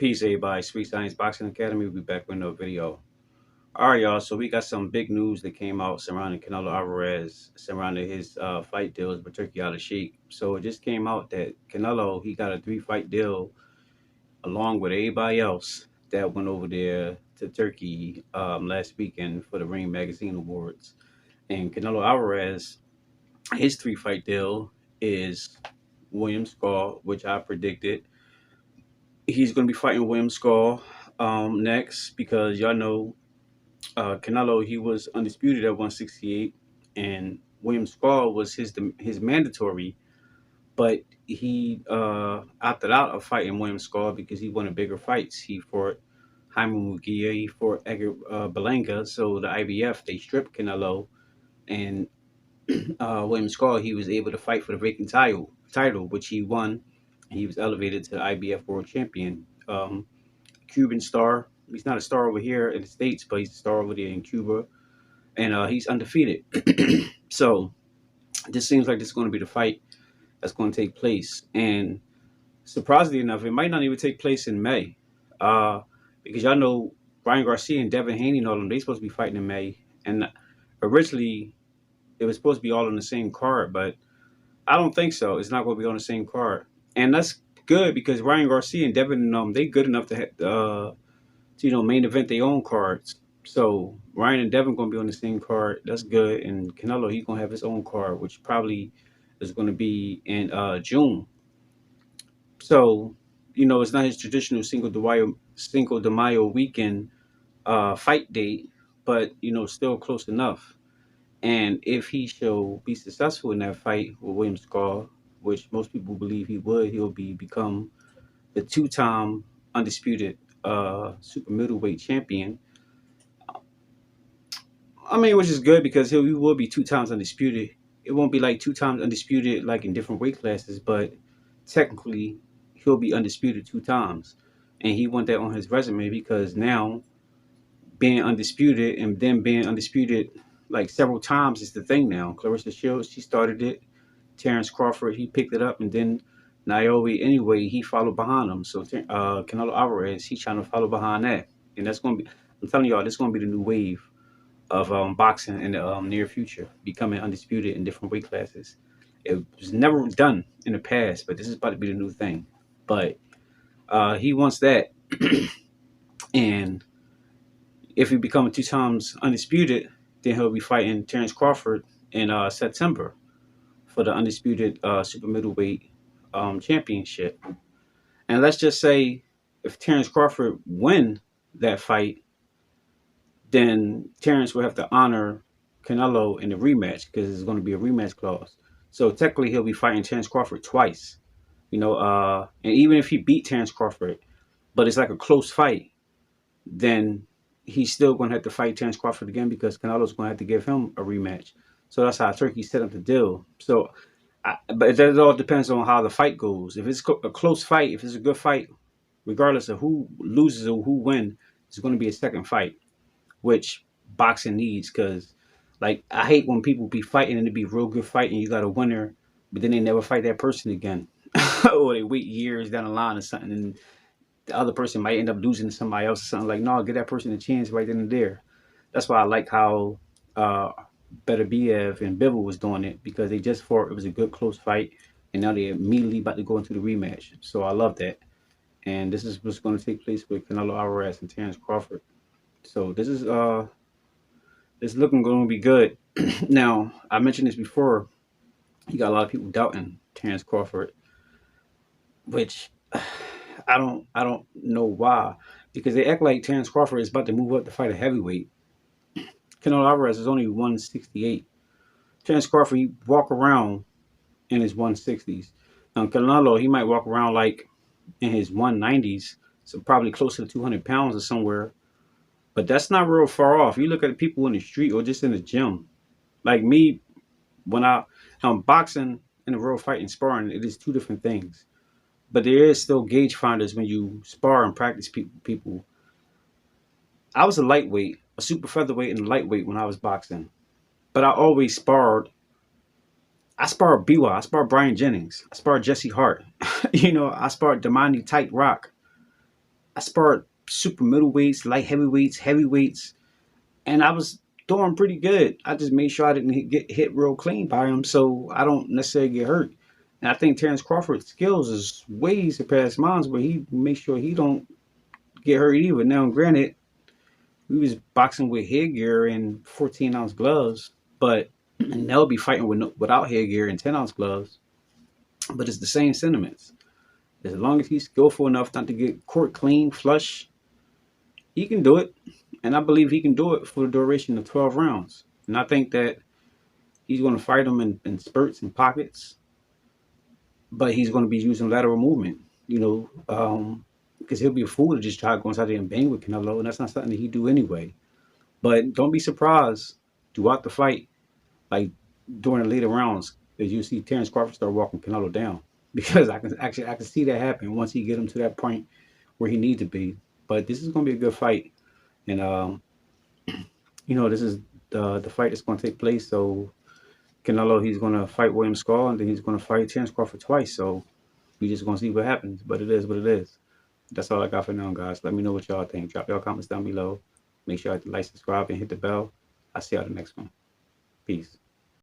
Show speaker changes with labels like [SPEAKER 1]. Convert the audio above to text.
[SPEAKER 1] Peace, everybody. Sweet Science Boxing Academy. We'll be back with another video. All right, y'all. So we got some big news that came out surrounding Canelo Alvarez, surrounding his fight deals with Turki Alalshikh. So it just came out that Canelo, he got a 3-fight deal along with everybody else that went over there to Turkey last weekend for the Ring Magazine Awards. And Canelo Alvarez, his 3-fight deal is William Scull, which I predicted. He's going to be fighting William Scull next because y'all know Canelo, he was undisputed at 168, and William Scull was his mandatory, but he opted out of fighting William Scull because he wanted bigger fights. He fought Jaime Munguia, he fought Edgar Berlanga, so the IBF, they stripped Canelo, and William Scull, he was able to fight for the vacant title, which he won. He was elevated to the IBF World Champion. Cuban star. He's not a star over here in the States, but he's a star over there in Cuba. And he's undefeated. So this seems like this is going to be the fight that's going to take place. And surprisingly enough, it might not even take place in May. Because y'all know Ryan Garcia and Devin Haney and all them, they supposed to be fighting in May. And originally, it was supposed to be all on the same card, but I don't think so. It's not going to be on the same card. And that's good because Ryan Garcia and Devin, they good enough to main event their own cards. So Ryan and Devin going to be on the same card. That's good. And Canelo, he's going to have his own card, which probably is going to be in June. So, it's not his traditional Cinco de Mayo weekend fight date, but, still close enough. And if he shall be successful in that fight with William Scull, which most people believe he would, he'll become the 2-time undisputed super middleweight champion. I mean, which is good because he will be 2 times undisputed. It won't be like 2 times undisputed like in different weight classes, but technically he'll be undisputed 2 times. And he want that on his resume because now being undisputed and then being undisputed like several times is the thing now. Clarissa Shields, she started it. Terence Crawford, he picked it up, and then Naomi, anyway, he followed behind him. So Canelo Alvarez, he's trying to follow behind that. And that's going to be, I'm telling y'all, this is going to be the new wave of boxing in the near future, becoming undisputed in different weight classes. It was never done in the past, but this is about to be the new thing. But he wants that. And if he becomes 2 times undisputed, then he'll be fighting Terence Crawford in September for the undisputed super middleweight championship. And let's just say if Terence Crawford win that fight, then Terence will have to honor Canelo in the rematch because there's going to be a rematch clause. So technically he'll be fighting Terence Crawford twice. And even if he beat Terence Crawford, but it's like a close fight, then he's still going to have to fight Terence Crawford again because Canelo's going to have to give him a rematch. So that's how Turkey set up the deal. So, but that all depends on how the fight goes. If it's a close fight, if it's a good fight, regardless of who loses or who wins, it's going to be a second fight, which boxing needs. Because, like, I hate when people be fighting and it be a real good fight and you got a winner, but then they never fight that person again. Or they wait years down the line or something, and the other person might end up losing to somebody else or something. Like, no, give that person a chance right then and there. That's why I like how Better Biev and Bivol was doing it, because they just fought. It was a good close fight, and now they're immediately about to go into the rematch. So I love that. And this is what's going to take place with Canelo Alvarez and Terence Crawford. So this is looking going to be good. Now, I mentioned this before. You got a lot of people doubting Terence Crawford, which I don't know why, because they act like Terence Crawford is about to move up to fight a heavyweight. Canelo Alvarez is only 168. Terence Crawford, he walk around in his 160s. Now Canelo, he might walk around like in his 190s, so probably closer to 200 pounds or somewhere. But that's not real far off. You look at the people in the street or just in the gym. Like me, when I'm boxing and a real fight and sparring, it is 2 different things. But there is still gauge finders when you spar and practice people. I was a lightweight, a super featherweight and a lightweight when I was boxing. But I always sparred. I sparred BY. I sparred Brian Jennings. I sparred Jesse Hart. I sparred Damani Tight Rock. I sparred super middleweights, light heavyweights, heavyweights, and I was doing pretty good. I just made sure I didn't get hit real clean by him, so I don't necessarily get hurt. And I think Terence Crawford's skills is way surpassed mine, but he makes sure he don't get hurt either. Now, granted, we was boxing with headgear and 14-ounce gloves, but and they'll be fighting with without headgear and 10-ounce gloves. But it's the same sentiments. As long as he's skillful enough not to get court clean, flush, he can do it. And I believe he can do it for the duration of 12 rounds. And I think that he's going to fight him in spurts and pockets, but he's going to be using lateral movement, because he'll be a fool to just try to go inside there and bang with Canelo, and that's not something that he do anyway. But don't be surprised throughout the fight, like during the later rounds, that you see Terence Crawford start walking Canelo down, because I can see that happen once he get him to that point where he needs to be. But this is going to be a good fight, and this is the fight that's going to take place. So Canelo, he's going to fight William Scull, and then he's going to fight Terence Crawford twice. So we just going to see what happens. But it is what it is. That's all I got for now, guys. Let me know what y'all think. Drop y'all comments down below. Make sure you like, subscribe, and hit the bell. I'll see y'all the next one. Peace.